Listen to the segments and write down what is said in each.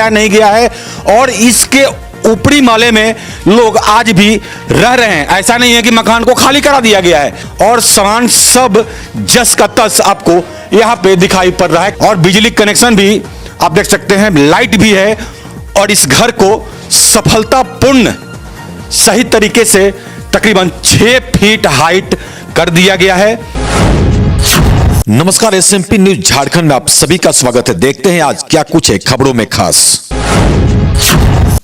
नहीं गया है और इसके ऊपरी माले में लोग आज भी रह रहे हैं। ऐसा नहीं है कि मकान को खाली करा दिया गया है और सामान सब जस का तस आपको यहाँ पे दिखाई पड़ रहा है और बिजली कनेक्शन भी आप देख सकते हैं, लाइट भी है और इस घर को सफलतापूर्ण सही तरीके से तकरीबन 6 फीट हाइट कर दिया गया है। नमस्कार, एसएमपी न्यूज झारखंड में आप सभी का स्वागत है। देखते हैं आज क्या कुछ है खबरों में खास।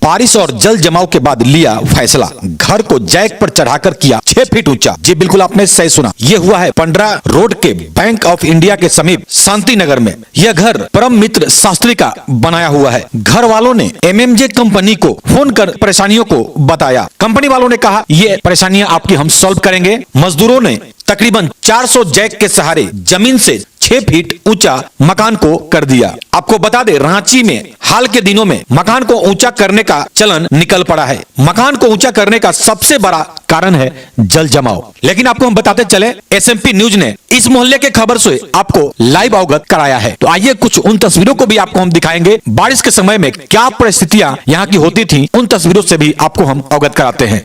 बारिश और जल जमाव के बाद लिया फैसला, घर को जैक पर चढ़ाकर किया 6 फीट ऊंचा। जी बिल्कुल आपने सही सुना, ये हुआ है पंडरा रोड के बैंक ऑफ इंडिया के समीप शांति नगर में। यह घर परम मित्र शास्त्री का बनाया हुआ है। घर वालों ने एमएमजे कंपनी को फोन कर परेशानियों को बताया। कंपनी वालों ने कहा ये परेशानियां आपकी हम सॉल्व करेंगे। मजदूरों ने तकरीबन 400 जैक के सहारे जमीन से 6 फीट ऊंचा मकान को कर दिया। आपको बता दें, रांची में हाल के दिनों में मकान को ऊंचा करने का चलन निकल पड़ा है। मकान को ऊंचा करने का सबसे बड़ा कारण है जल जमाव। लेकिन आपको हम बताते चले, एसएमपी न्यूज ने इस मोहल्ले के खबर से आपको लाइव अवगत कराया है। तो आइए कुछ उन तस्वीरों को भी आपको हम दिखाएंगे। बारिश के समय में क्या परिस्थितियां यहाँ की होती थी, उन तस्वीरों से भी आपको हम अवगत कराते हैं।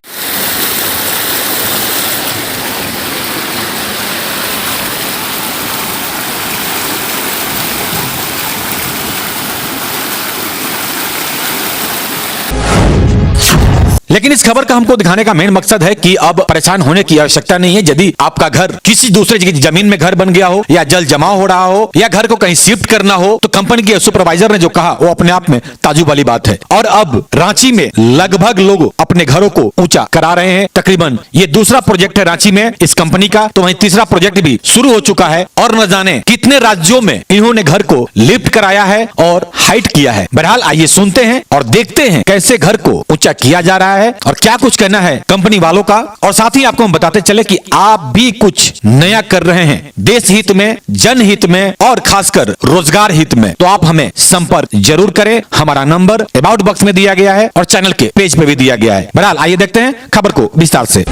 लेकिन इस खबर का हमको दिखाने का मेन मकसद है कि अब परेशान होने की आवश्यकता नहीं है। यदि आपका घर किसी दूसरे जमीन में घर बन गया हो या जल जमाव हो रहा हो या घर को कहीं शिफ्ट करना हो, तो कंपनी के सुपरवाइजर ने जो कहा वो अपने आप में ताजुब वाली बात है। और अब रांची में लगभग लोग अपने घरों को ऊंचा करा रहे हैं। तकरीबन ये दूसरा प्रोजेक्ट है रांची में इस कंपनी का, तो वहीं तीसरा प्रोजेक्ट भी शुरू हो चुका है और न जाने कितने राज्यों में इन्होंने घर को लिफ्ट कराया है और हाइट किया है। बहरहाल आइए सुनते हैं और देखते हैं कैसे घर को ऊंचा किया जा रहा है और क्या कुछ कहना है कंपनी वालों का। और साथ ही आपको हम बताते चले कि आप भी कुछ नया कर रहे हैं देश हित में, जनहित में और खासकर रोजगार हित में, तो आप हमें संपर्क जरूर करें। हमारा नंबर अबाउट बॉक्स में दिया गया है और चैनल के पेज पे भी दिया गया है। बहरहाल आइए देखते हैं खबर को विस्तार से।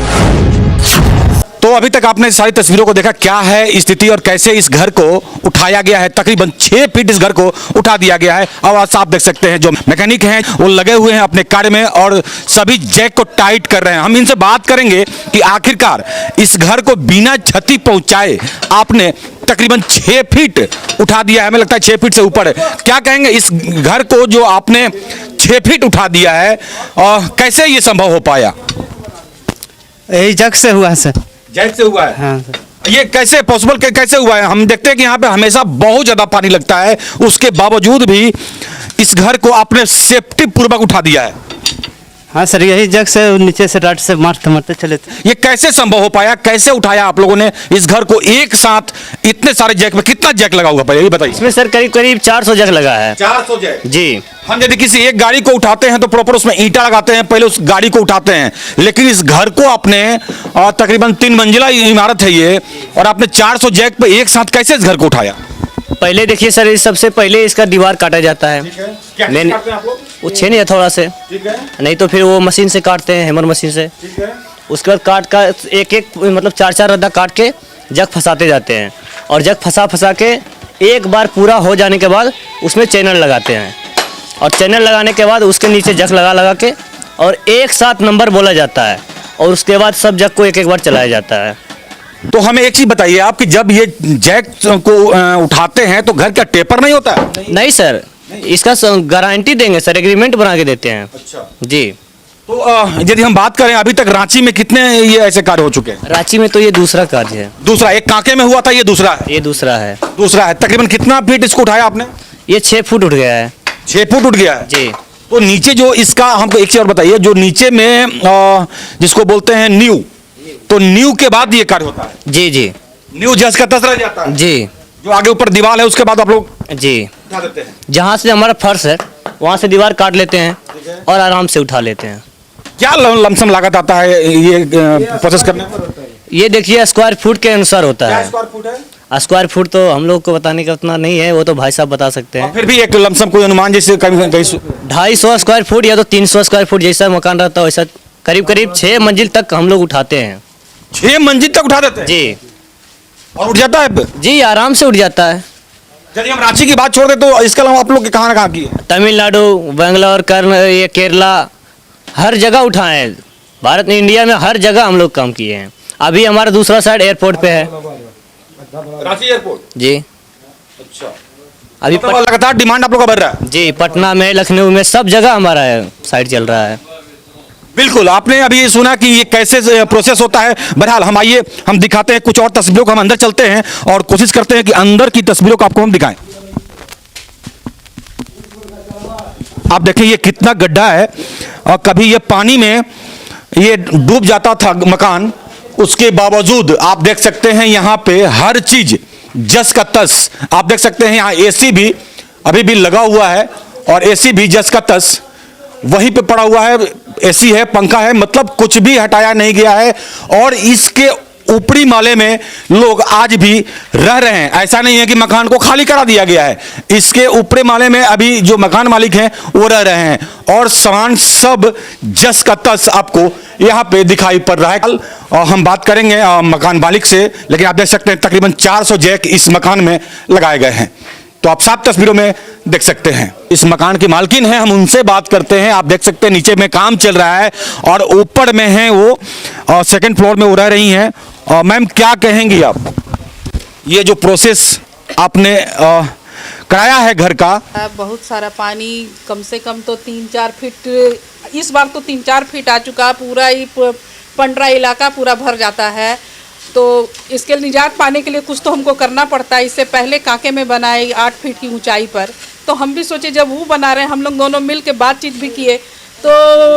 तो अभी तक आपने सारी तस्वीरों को देखा, क्या है स्थिति और कैसे इस घर को उठाया गया है। तकरीबन 6 फीट इस घर को उठा दिया गया है। अब आप देख सकते हैं जो मैकेनिक हैं वो लगे हुए हैं अपने कार्य में और सभी जैक को टाइट कर रहे हैं। हम इनसे बात करेंगे कि आखिरकार इस घर को बिना क्षति पहुंचाए आपने तकरीबन 6 फीट उठा दिया है। हमें लगता है 6 फीट से ऊपर है। क्या कहेंगे इस घर को जो आपने 6 फीट उठा दिया है और कैसे ये संभव हो पाया? यही जग से हुआ है सर। जैक से हुआ है? हाँ सर। ये कैसे पॉसिबल कैसे हुआ है? हम देखते हैं कि यहाँ पे हमेशा बहुत ज्यादा पानी लगता है, उसके बावजूद भी इस घर को आपने सेफ्टी पूर्वक उठा दिया है। हाँ सर, यही जग से नीचे से राट से मारते मारते चले थे। ये कैसे संभव हो पाया? कैसे उठाया आप लोगों ने इस घर को एक साथ इतने सारे जैक में? कितना जैक लगा हुआ पहले ये बताइए। इसमें सर करीब करीब 400 जग लगा है। 400 जैक? जी। हम यदि किसी एक गाड़ी को उठाते हैं तो प्रॉपर उसमें ईंटा लगाते हैं, पहले उस गाड़ी को उठाते हैं, लेकिन इस घर को आपने तकरीबन 3 मंजिला इमारत है ये, और आपने 400 जैक पे एक साथ कैसे इस घर को उठाया? पहले देखिए सर, इस सबसे पहले इसका दीवार काटा जाता है। क्या काटते हैं आप लोग? वो छेनी हथौड़ा से, ठीक है। नहीं तो फिर वो मशीन से काटते हैं, हैमर मशीन से। ठीक है। उसके बाद काट का एक मतलब 4 रद्दा काट के जग फंसाते जाते हैं और जग फंसा के एक बार पूरा हो जाने के बाद उसमें चैनल लगाते हैं और चैनल लगाने के बाद उसके नीचे जग लगा के और एक साथ नंबर बोला जाता है और उसके बाद सब जग को एक बार चलाया जाता है। तो हमें एक चीज बताइए आप कि जब ये जैक को उठाते हैं तो घर का टेपर नहीं होता है? नहीं सर, इसका गारंटी देंगे सर, एग्रीमेंट बना के देते हैं। अच्छा जी। तो यदि हम बात करें अभी तक रांची में कितने ये ऐसे कार्य हो चुके हैं? रांची में तो ये दूसरा कार्य है। दूसरा? एक कांके में हुआ था, ये दूसरा है? ये दूसरा है। दूसरा है। तकरीबन कितना फीट इसको उठाया आपने? ये 6 फुट उठ गया है। 6 फुट उठ गया है जी। तो नीचे जो इसका हमको एक चीज और बताइए, जो नीचे में जिसको बोलते हैं न्यू, तो न्यू के बाद ये कार्य होता है? जी जी। न्यू जस का तस रह जाता है? जी। जो आगे ऊपर दीवार है उसके बाद आप लोग जी उठा देते हैं? जहाँ से हमारा फर्श है वहाँ से दीवार काट लेते हैं और आराम से उठा लेते हैं। क्या लमसम लागत आता है ये प्रोसेस करने में? ये देखिए स्क्वायर फुट के अनुसार होता है। स्क्वायर फुट है? स्क्वायर फुट तो हम लोग को बताने का उतना नहीं है, वो तो भाई साहब बता सकते हैं। फिर भी एक लमसम कोई अनुमान, जैसे कहीं 250 स्क्वायर फुट या तो 300 स्क्वायर फुट जैसा मकान रहता है वैसा करीब करीब 6 मंजिल तक हम लोग उठाते हैं। 6 मंजिल तक उठा देते हैं? जी। और उठ जाता है? जी आराम से उठ जाता है। यदि हम रांची की बात छोड़ दें तो इसके अलावा आप लोग कहाँ की है? तमिलनाडु, बेंगलोर, कर्ण, ये केरला, हर जगह उठाए हैं। भारत में, इंडिया में हर जगह हम लोग काम किए हैं। अभी हमारा दूसरा साइड एयरपोर्ट पे है रांची एयरपोर्ट। जी। अच्छा, अभी मतलब लगातार डिमांड आप लोग का बढ़ रहा है। जी, पटना में, लखनऊ में, सब जगह हमारा है साइड चल रहा है। बिल्कुल, आपने अभी ये सुना कि ये कैसे प्रोसेस होता है। बहरहाल हम आइए, हम दिखाते हैं कुछ और तस्वीरों को, हम अंदर चलते हैं और कोशिश करते हैं कि अंदर की तस्वीरों को आपको हम दिखाएं। आप देखें ये कितना गड्ढा है और कभी ये पानी में ये डूब जाता था मकान, उसके बावजूद आप देख सकते हैं यहाँ पे हर चीज जस का तस। आप देख सकते हैं यहाँ एसी भी अभी भी लगा हुआ है और एसी भी जस का तस वहीं पे पड़ा हुआ है। एसी है, पंखा है, मतलब कुछ भी हटाया नहीं गया है और इसके ऊपरी माले में लोग आज भी रह रहे हैं। ऐसा नहीं है कि मकान को खाली करा दिया गया है, इसके ऊपरी माले में अभी जो मकान मालिक हैं वो रह रहे हैं और सामान सब जस का तस आपको यहाँ पे दिखाई पड़ रहा है। और हम बात करेंगे मकान मालिक से, लेकिन आप देख सकते हैं तकरीबन 400 जैक इस मकान में लगाए गए हैं, तो आप साफ तस्वीरों में देख सकते हैं। इस मकान की मालकिन है, हम उनसे बात करते हैं। आप देख सकते हैं नीचे में काम चल रहा है और ऊपर में है वो, और सेकंड फ्लोर में वो रह रही हैं। और मैम क्या कहेंगी आप, ये जो प्रोसेस आपने कराया है घर का? बहुत सारा पानी, कम से कम तो 3-4 फीट, इस बार तो 3-4 फीट आ चुका। पूरा ही पंडरा इलाका पूरा भर जाता है, तो इसके निजात पाने के लिए कुछ तो हमको करना पड़ता है। इससे पहले कांके में बनाए 8 फीट की ऊंचाई पर, तो हम भी सोचे जब वो बना रहे हैं, हम लोग दोनों मिल के बातचीत भी किए, तो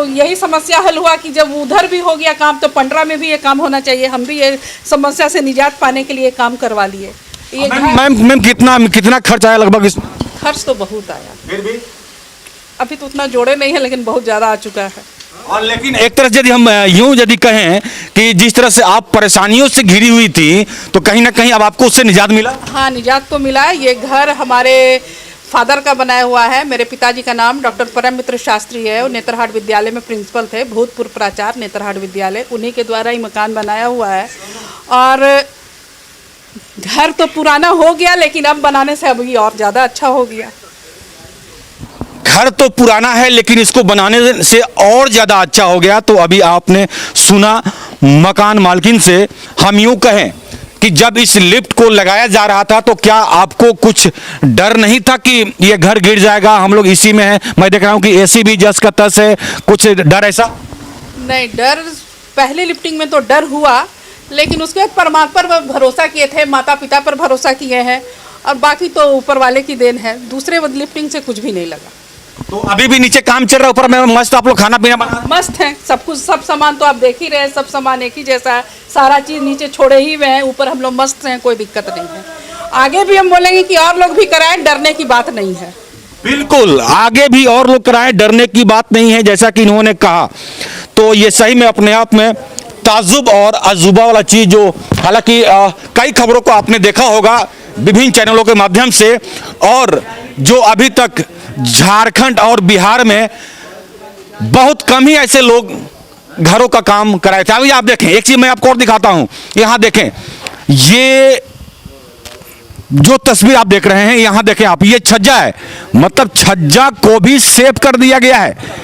यही समस्या हल हुआ कि जब उधर भी हो गया काम तो पंडरा में भी ये काम होना चाहिए। हम भी ये समस्या से निजात पाने के लिए काम करवा लिए। ये मैम कितना खर्च आया लगभग इसमें? खर्च तो बहुत आया, फिर भी अभी तो उतना जोड़े नहीं है, लेकिन बहुत ज़्यादा आ चुका है। और लेकिन एक तरह से यदि हम यूं यदि कहें कि जिस तरह से आप परेशानियों से घिरी हुई थी, तो कहीं ना कहीं अब आपको उससे निजात मिला? हाँ, निजात तो मिला है। ये घर हमारे फादर का बनाया हुआ है। मेरे पिताजी का नाम डॉक्टर परम मित्र शास्त्री है, वो नेत्रहाट विद्यालय में प्रिंसिपल थे, भूतपूर्व प्राचार्य नेत्रहाट विद्यालय, उन्हीं के द्वारा ही मकान बनाया हुआ है। और घर तो पुराना हो गया, लेकिन अब बनाने से अभी और ज़्यादा अच्छा हो गया। घर तो पुराना है लेकिन इसको बनाने से और ज्यादा अच्छा हो गया। तो अभी आपने सुना मकान मालकिन से। हम यूं कहें कि जब इस लिफ्ट को लगाया जा रहा था तो क्या आपको कुछ डर नहीं था कि ये घर गिर जाएगा? हम लोग इसी में हैं, मैं देख रहा हूं कि एसी भी जस का तस है, कुछ डर ऐसा? नहीं, डर पहले लिफ्टिंग में तो डर हुआ, लेकिन उसके बाद परमात्मा पर भरोसा किए थे, माता पिता पर भरोसा किए हैं, और बाकी तो ऊपर वाले की देन है। दूसरे लिफ्टिंग से कुछ भी नहीं लगा। तो अभी भी नीचे काम चल रहा है, ऊपर में मस्त आप लोग खाना पीना बना? मस्त है सब कुछ, सब सामान तो आप देख ही रहे हैं, सब सामान एक ही जैसा है, सारा चीज़ नीचे छोड़े ही हुए हैं, ऊपर हम लोग मस्त हैं, कोई दिक्कत नहीं है। आगे भी हम बोलेंगे कि और लोग भी कराएं, डरने की बात नहीं है। बिल्कुल, आगे भी और लोग कराएं, डरने की बात नहीं है, जैसा कि इन्होंने कहा। तो ये सही में अपने आप में ताजुब और अजूबा वाला चीज, जो हालांकि कई खबरों को आपने देखा होगा विभिन्न चैनलों के माध्यम से, और जो अभी तक झारखंड और बिहार में बहुत कम ही ऐसे लोग घरों का काम कराए थे। अभी आप देखें, एक चीज मैं आपको और दिखाता हूं, यहां देखें, ये जो तस्वीर आप देख रहे हैं, यहां देखें आप, ये छज्जा है, मतलब छज्जा को भी सेव कर दिया गया है।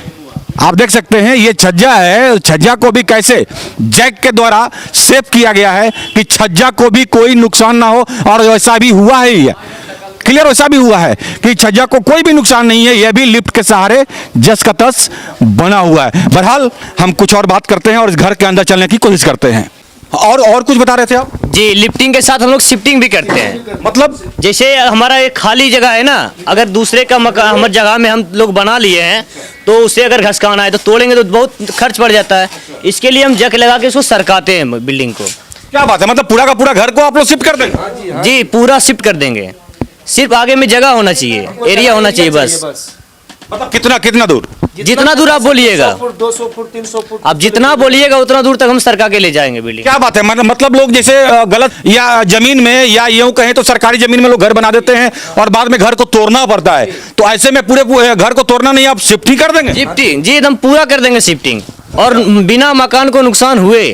आप देख सकते हैं ये छज्जा है, छज्जा को भी कैसे जैक के द्वारा सेव किया गया है कि छज्जा को भी कोई नुकसान ना हो, और वैसा भी हुआ है। ये क्लियर वैसा भी हुआ है कि छज्जा को कोई भी नुकसान नहीं है, यह भी लिफ्ट के सहारे जस का तस बना हुआ है। बहरहाल हम कुछ और बात करते हैं और इस घर के अंदर चलने की कोशिश करते हैं। और कुछ बता रहे थे आप? जी, लिफ्टिंग के साथ हम लोग शिफ्टिंग भी करते हैं। मतलब जैसे हमारा एक खाली जगह है ना, अगर दूसरे का मकान हमारी जगह में हम लोग बना लिए हैं, तो उसे अगर घसकाना है तो तोड़ेंगे तो बहुत खर्च पड़ जाता है। इसके लिए हम जक लगा के उसको सरकाते हैं बिल्डिंग को। क्या बात है, मतलब पूरा का पूरा घर को आप लोग शिफ्ट कर देंगे? जी, पूरा शिफ्ट कर देंगे, सिर्फ आगे में जगह होना चाहिए, एरिया होना चाहिए बस। मतलब कितना दूर? जितना दूर आप बोलिएगा, 200 फुट 300 फुट, आप जितना बोलिएगा उतना दूर तक हम सरका के ले जाएंगे बिल्डिंग। क्या बात है, मतलब लोग जैसे गलत या जमीन में या यूं कहें तो सरकारी जमीन में लोग घर बना देते हैं और बाद में घर को तोड़ना पड़ता है, तो ऐसे में पूरे घर को तोड़ना नहीं, आप शिफ्टिंग कर देंगे? शिफ्टिंग जी, एकदम पूरा कर देंगे शिफ्टिंग, और बिना मकान को नुकसान हुए।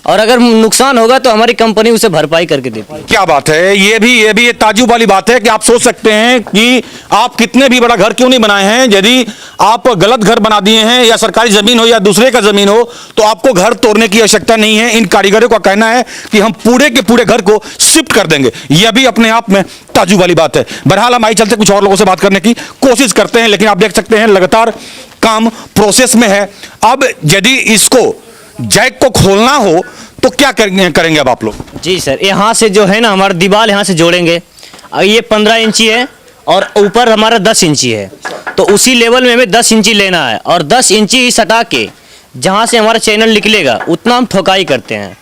और अगर नुकसान होगा तो हमारी कंपनी उसे भरपाई करके देती है। क्या बात है, ये भी एक ताज्जुब वाली बात है कि आप सोच सकते हैं कि आप कितने भी बड़ा घर क्यों नहीं बनाए हैं, यदि आप गलत घर बना दिए हैं या सरकारी जमीन हो या दूसरे का जमीन हो तो आपको घर तोड़ने की आवश्यकता नहीं है। इन कारीगरों का कहना है कि हम पूरे के पूरे घर को शिफ्ट कर देंगे। यह भी अपने आप में ताज्जुब वाली बात है। बहरहाल हम आई चलते कुछ और लोगों से बात करने की कोशिश करते हैं, लेकिन आप देख सकते हैं लगातार काम प्रोसेस में है। अब यदि इसको जैक को खोलना हो तो क्या करेंगे अब आप लोग? जी सर, यहाँ से जो है ना हमारा दीवार यहाँ से जोड़ेंगे। ये 15 इंची है और ऊपर हमारा 10 इंची है, तो उसी लेवल में हमें 10 इंची लेना है और 10 इंची सटा के जहाँ से हमारा चैनल निकलेगा उतना हम ठोकाई करते हैं।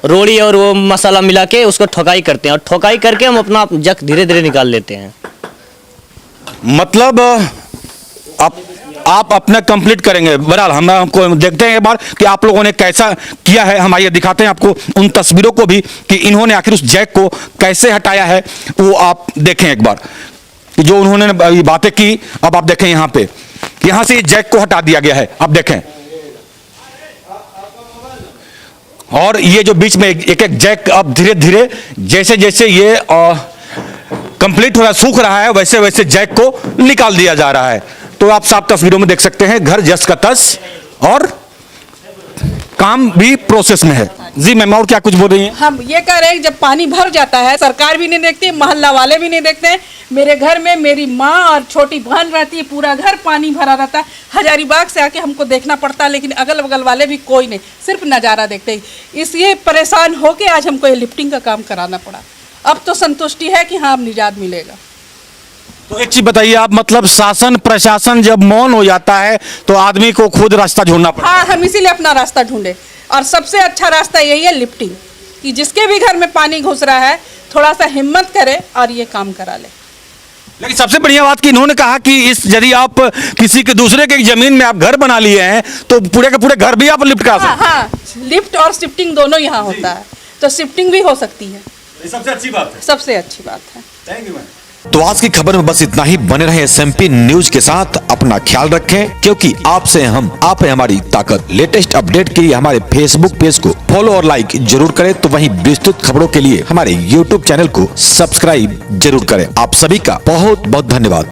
रोड़ी और वो मसाला मिला के उसको ठोकाई करते हैं और ठोकाई करके हम अपना जक धीरे धीरे निकाल लेते हैं। मतलब आप अपना कंप्लीट करेंगे। बहरहाल हम आपको देखते हैं एक बार कि आप लोगों ने कैसा किया है। हम आइए दिखाते हैं आपको उन तस्वीरों को भी कि इन्होंने आखिर उस जैक को कैसे हटाया है, वो आप देखें एक बार कि जो उन्होंने बातें की। अब आप देखें यहाँ पे कि यहाँ से जैक को हटा दिया गया है, आप देखें। और ये जो बीच में एक एक जैक अब धीरे धीरे जैसे जैसे ये कंप्लीट हो रहा है, सूख रहा है, वैसे वैसे जैक को निकाल दिया जा रहा है। तो आप साफ तस्वीरों में देख सकते हैं घर जस का तस और काम भी प्रोसेस में है। जी मैम, और क्या कुछ बोल रही हैं? हम ये कह रहे हैं जब पानी भर जाता है सरकार भी नहीं देखती, मोहल्ला वाले भी नहीं देखते हैं। मेरे घर में मेरी माँ और छोटी बहन रहती है, पूरा घर पानी भरा रहता है। हजारीबाग से आके हमको देखना पड़ता है, लेकिन अगल बगल वाले भी कोई नहीं, सिर्फ नज़ारा देखते ही। इसलिए परेशान होके आज हमको ये लिफ्टिंग का काम कराना पड़ा। अब तो संतुष्टि है कि हाँ अब निजात मिलेगा। तो एक चीज बताइए आप, मतलब शासन प्रशासन जब मौन हो जाता है तो आदमी को खुद रास्ता ढूंढना पड़ता है। हाँ, हम इसीलिए अपना रास्ता ढूंढे और सबसे अच्छा रास्ता यही है लिफ्टिंग, कि जिसके भी घर में पानी घुस रहा है थोड़ा सा हिम्मत करे और ये काम करा ले। लेकिन सबसे बढ़िया बात कि इन्होंने कहा कि इस यदि आप किसी के दूसरे के जमीन में आप घर बना लिए हैं तो पूरे के पूरे घर भी आप लिफ्ट करा सकते हैं। हाँ, लिफ्ट और शिफ्टिंग दोनों यहाँ होता है, तो शिफ्टिंग भी हो सकती है। सबसे अच्छी बात है। सबसे अच्छी बात है। Thank you ma'am. तो आज की खबर में बस इतना ही। बने रहे SMP न्यूज के साथ, अपना ख्याल रखें क्योंकि आपसे हम, आप है हमारी ताकत। लेटेस्ट अपडेट के लिए हमारे फेसबुक पेज को फॉलो और लाइक जरूर करें, तो वहीं विस्तृत खबरों के लिए हमारे YouTube चैनल को सब्सक्राइब जरूर करें। आप सभी का बहुत बहुत धन्यवाद।